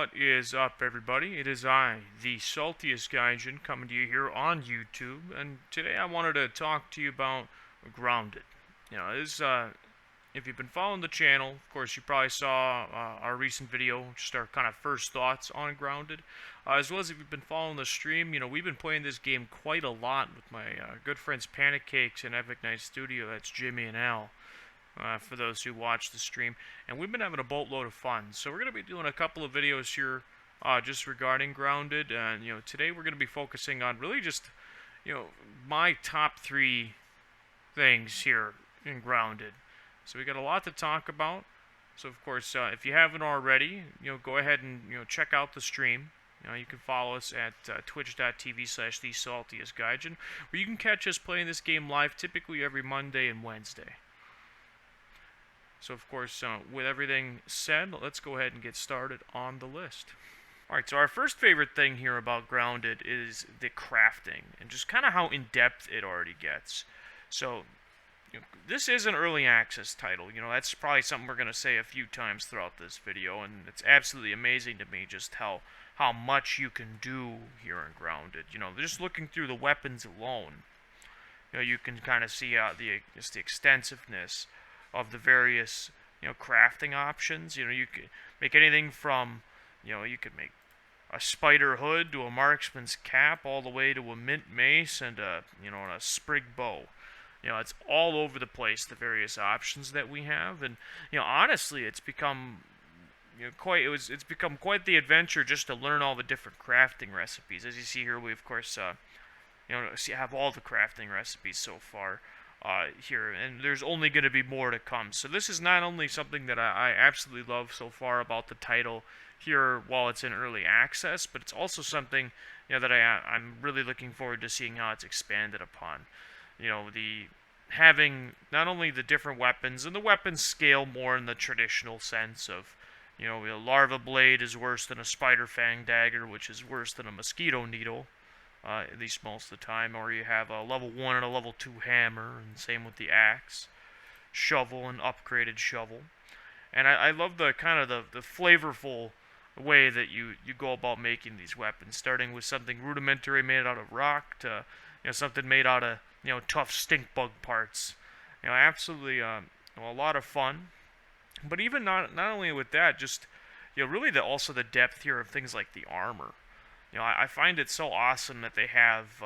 What is up, everybody? It is I, the saltiest Gaijin, coming to you here on YouTube, and today I wanted to talk to you about Grounded. If you've been following the channel, of course, you probably saw our recent video, just our kind of first thoughts on Grounded. As well as if you've been following the stream, we've been playing this game quite a lot with my good friends Panic Cakes and Epic Night Studio. That's Jimmy and Al. For those who watch the stream, and we've been having a boatload of fun. So we're going to be doing a couple of videos here just regarding Grounded, and today we're going to be focusing on really just my top 3 things here in Grounded. So we got a lot to talk about. So of course, if you haven't already, go ahead and check out the stream. You can follow us at twitch.tv/thesaltiestgaijin, where you can catch us playing this game live typically every Monday and Wednesday. So, of course, with everything said, let's go ahead and get started on the list. Alright, so our first favorite thing here about Grounded is the crafting, and just kind of how in-depth it already gets. So, this is an early access title. That's probably something we're going to say a few times throughout this video, and it's absolutely amazing to me just how much you can do here in Grounded. Just looking through the weapons alone, you can kind of see just the extensiveness of the various crafting options. You could make anything from you could make a spider hood to a marksman's cap, all the way to a mint mace and a a sprig bow. It's all over the place, the various options that we have, and honestly, it's become it's become quite the adventure just to learn all the different crafting recipes. As you see here, we of course have all the crafting recipes so far here, and there's only going to be more to come. So this is not only something that I absolutely love so far about the title here while it's in early access, but it's also something that I'm really looking forward to seeing how it's expanded upon. The having not only the different weapons, and the weapons scale more in the traditional sense of a larva blade is worse than a spider fang dagger, which is worse than a mosquito needle. At least most of the time, or you have a level 1 and a level 2 hammer, and same with the axe, shovel, and upgraded shovel. And I love the kind of the flavorful way that you go about making these weapons, starting with something rudimentary made out of rock to something made out of tough stink bug parts. Absolutely a lot of fun. But even not only with that, just really also the depth here of things like the armor. I find it so awesome that they have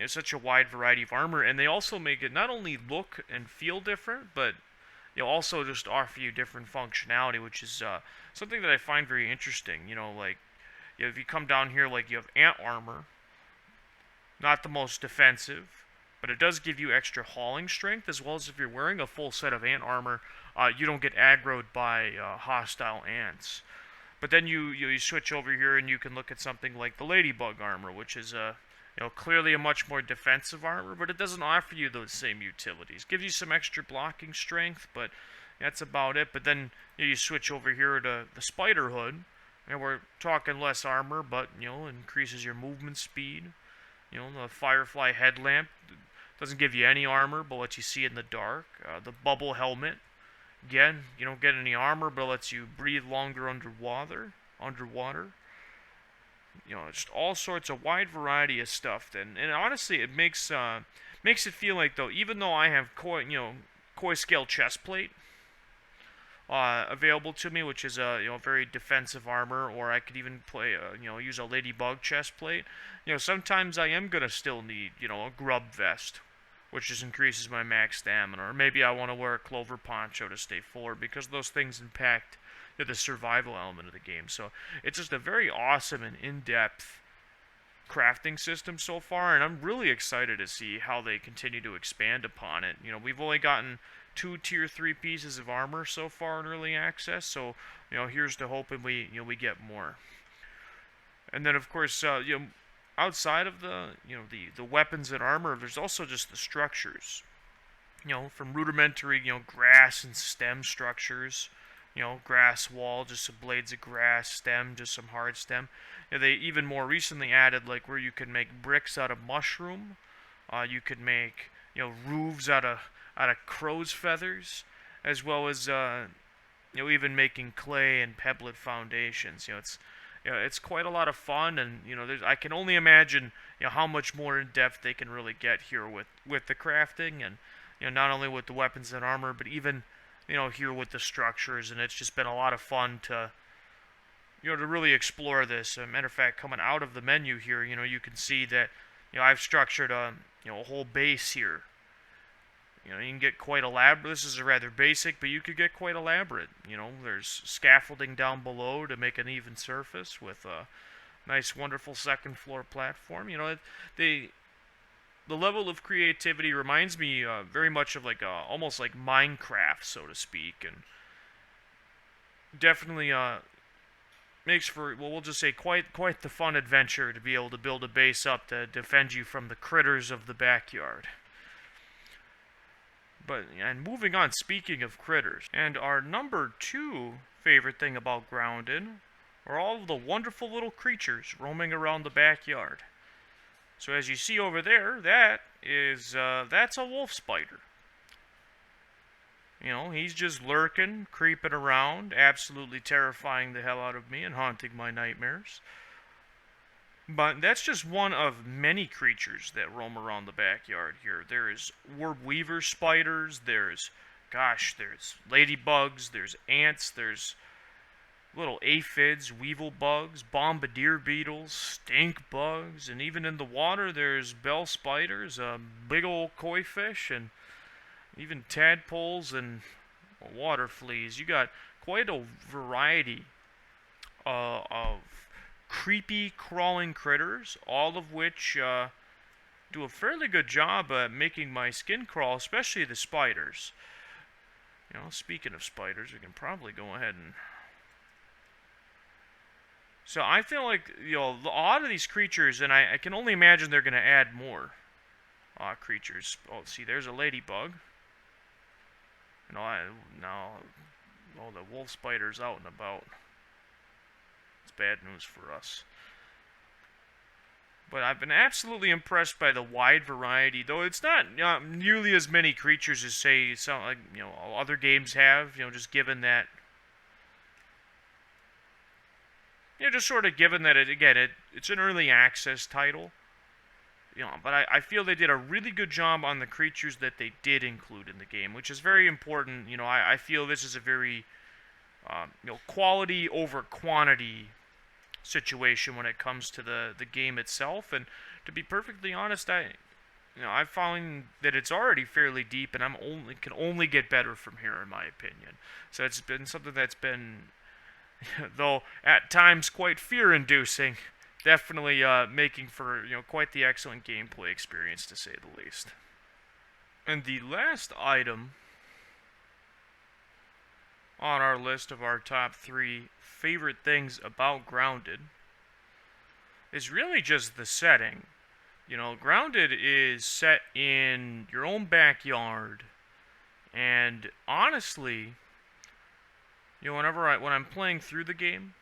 such a wide variety of armor, and they also make it not only look and feel different, but also just offer you different functionality, which is something that I find very interesting. If you come down here, you have ant armor, not the most defensive, but it does give you extra hauling strength, as well as if you're wearing a full set of ant armor, you don't get aggroed by hostile ants. But then you switch over here and you can look at something like the ladybug armor, which is clearly a much more defensive armor, but it doesn't offer you those same utilities. Gives you some extra blocking strength, but that's about it. But then you switch over here to the spider hood, and we're talking less armor, but increases your movement speed. The firefly headlamp doesn't give you any armor, but lets you see in the dark. The bubble helmet. Again, you don't get any armor, but it lets you breathe longer underwater. Just all sorts of wide variety of stuff. And honestly, it makes it feel like, though, even though I have koi scale chest plate available to me, which is a very defensive armor, or I could even use a ladybug chest plate. Sometimes I am gonna still need a grub vest, which just increases my max stamina, or maybe I want to wear a clover poncho to stay fuller, because those things impact the survival element of the game. So it's just a very awesome and in-depth crafting system so far, and I'm really excited to see how they continue to expand upon it. We've only gotten 2 tier 3 pieces of armor so far in early access, so here's to hoping we get more. And then of course outside of the the weapons and armor, there's also just the structures. From rudimentary grass and stem structures, grass wall, just some blades of grass, stem, just some hard stem. They even more recently added where you can make bricks out of mushroom. You could make roofs out of crow's feathers, as well as even making clay and pebblet foundations. It's quite a lot of fun, and I can only imagine how much more in depth they can really get here with the crafting, and not only with the weapons and armor, but even here with the structures. And it's just been a lot of fun to to really explore this. As a matter of fact, coming out of the menu here, you can see that I've structured a whole base here. You can get quite elaborate. This is rather basic, but you could get quite elaborate. There's scaffolding down below to make an even surface with a nice, wonderful second floor platform. The level of creativity reminds me very much of almost like Minecraft, so to speak, and definitely makes for, well, we'll just say quite the fun adventure to be able to build a base up to defend you from the critters of the backyard. And moving on, speaking of critters, and our number 2 favorite thing about Grounded are all of the wonderful little creatures roaming around the backyard. So as you see over there, that's a wolf spider. He's just lurking, creeping around, absolutely terrifying the hell out of me and haunting my nightmares. But that's just one of many creatures that roam around the backyard here. There's orb weaver spiders, there's ladybugs, there's ants, there's little aphids, weevil bugs, bombardier beetles, stink bugs, and even in the water there's bell spiders, big old koi fish, and even tadpoles and water fleas. You got quite a variety of creepy crawling critters, all of which do a fairly good job at making my skin crawl, especially the spiders. Speaking of spiders, we can probably go ahead and... So I feel like, a lot of these creatures, and I can only imagine they're going to add more creatures. Oh, see, there's a ladybug. The wolf spider's out and about. It's bad news for us. But I've been absolutely impressed by the wide variety, though it's not nearly as many creatures as, say, some other games have. Just given that, just sort of given that it's an early access title. But I feel they did a really good job on the creatures that they did include in the game, which is very important. I feel this is a very quality over quantity situation when it comes to the game itself. And to be perfectly honest, I found that it's already fairly deep, and can only get better from here, in my opinion. So it's been something that's been, though at times quite fear-inducing, definitely making for quite the excellent gameplay experience, to say the least. And the last item on our list of our top 3 favorite things about Grounded is really just the setting. Grounded is set in your own backyard, and honestly, when I'm playing through the game,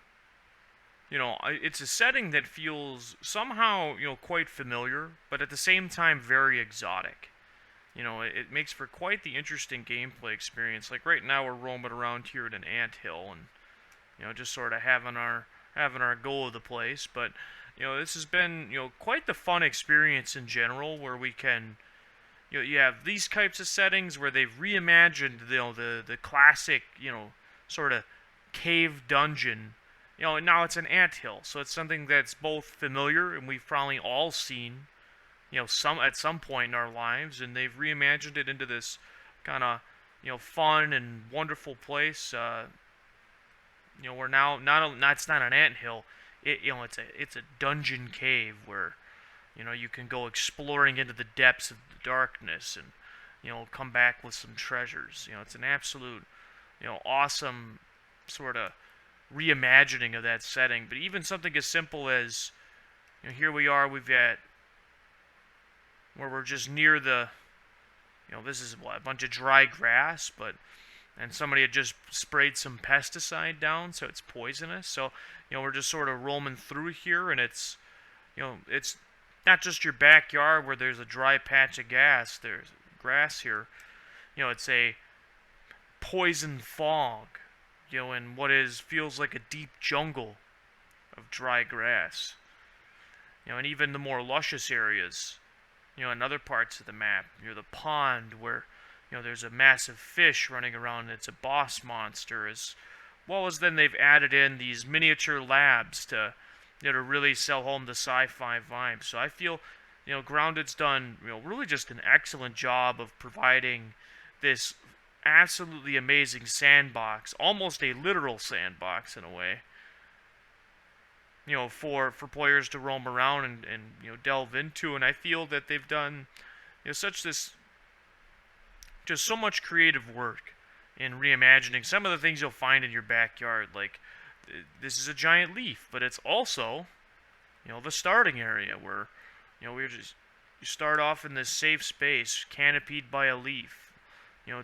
it's a setting that feels somehow, quite familiar, but at the same time very exotic. It makes for quite the interesting gameplay experience. Like right now we're roaming around here at an anthill and, just sort of having our go of the place. But, this has been, quite the fun experience in general, where we can, you have these types of settings where they've reimagined, the classic, sort of cave dungeon. And now it's an anthill, so it's something that's both familiar and we've probably all seen, at some point in our lives, and they've reimagined it into this kind of, fun and wonderful place. Where now it's not an anthill, it's a dungeon cave where, you can go exploring into the depths of the darkness and, come back with some treasures. It's an absolute, awesome sort of reimagining of that setting. But even something as simple as, here we are, we've got, where we're just near the, this is a bunch of dry grass, and somebody had just sprayed some pesticide down, so it's poisonous. So, we're just sort of roaming through here, and it's not just your backyard where there's a dry patch of grass here. It's a poison fog in what feels like a deep jungle of dry grass. And even the more luscious areas, in other parts of the map, the pond where, there's a massive fish running around. It's a boss monster, as well as then they've added in these miniature labs to, to really sell home the sci-fi vibe. So I feel, Grounded's done, really just an excellent job of providing this absolutely amazing sandbox, almost a literal sandbox in a way, for players to roam around and delve into. And I feel that they've done, just so much creative work in reimagining some of the things you'll find in your backyard. Like, this is a giant leaf, but it's also, the starting area where, you start off in this safe space, canopied by a leaf,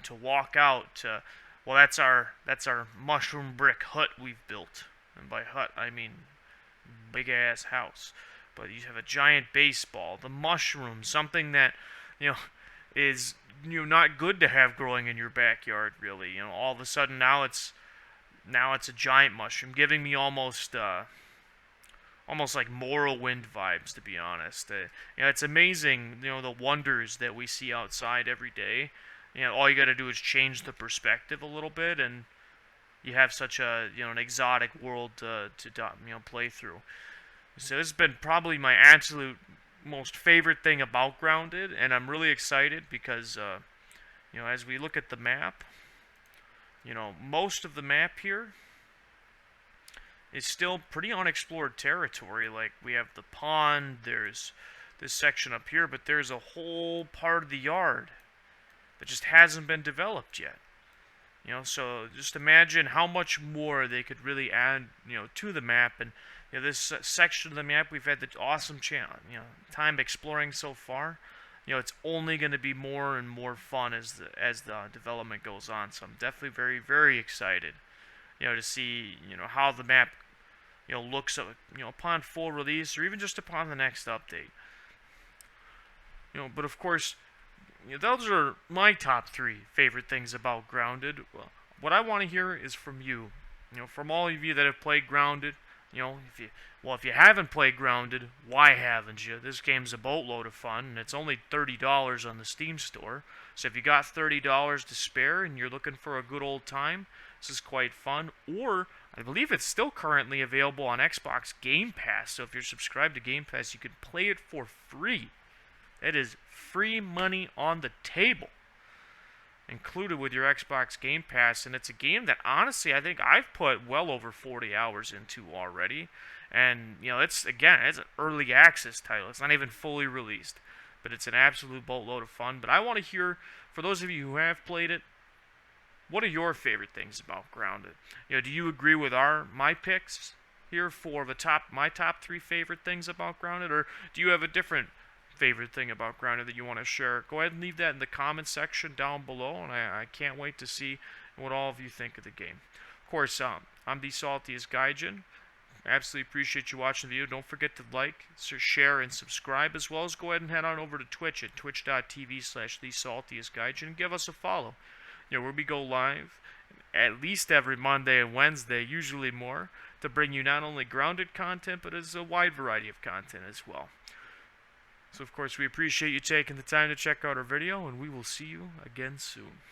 to walk out to, well, that's our mushroom brick hut we've built. And by hut, I mean big ass house. But you have a giant baseball, the mushroom, something that, is, not good to have growing in your backyard, really. All of a sudden now it's a giant mushroom, giving me almost like Morrowind vibes, to be honest. It's amazing, the wonders that we see outside every day. All you got to do is change the perspective a little bit, and you have such a an exotic world to play through. So this has been probably my absolute most favorite thing about Grounded, and I'm really excited because as we look at the map, most of the map here is still pretty unexplored territory. Like, we have the pond, there's this section up here, but there's a whole part of the yard that just hasn't been developed yet. So just imagine how much more they could really add, to the map. And this section of the map, we've had the awesome time exploring so far. It's only going to be more and more fun as the development goes on. So I'm definitely very, very excited, to see, how the map, looks, upon full release, or even just upon the next update. But of course, those are my top 3 favorite things about Grounded. Well, what I want to hear is from you. From all of you that have played Grounded. If you haven't played Grounded, why haven't you? This game's a boatload of fun, and it's only $30 on the Steam store. So if you got $30 to spare and you're looking for a good old time, this is quite fun. Or, I believe it's still currently available on Xbox Game Pass. So if you're subscribed to Game Pass, you can play it for free. That is free money on the table, included with your Xbox Game Pass. And it's a game that, honestly, I think I've put well over 40 hours into already. And, it's an early access title. It's not even fully released, but it's an absolute boatload of fun. But I want to hear, for those of you who have played it, what are your favorite things about Grounded? Do you agree with my picks here for my top 3 favorite things about Grounded, or do you have a different favorite thing about Grounded that you want to share? Go ahead and leave that in the comment section down below, and I can't wait to see what all of you think of the game. Of course, I'm the saltiest Gaijin. Absolutely appreciate you watching the video. Don't forget to like, share, and subscribe, as well as go ahead and head on over to Twitch at twitch.tv/thesaltiestgaijin and give us a follow. Where we go live at least every Monday and Wednesday, usually more, to bring you not only Grounded content, but as a wide variety of content as well. So, of course, we appreciate you taking the time to check out our video, and we will see you again soon.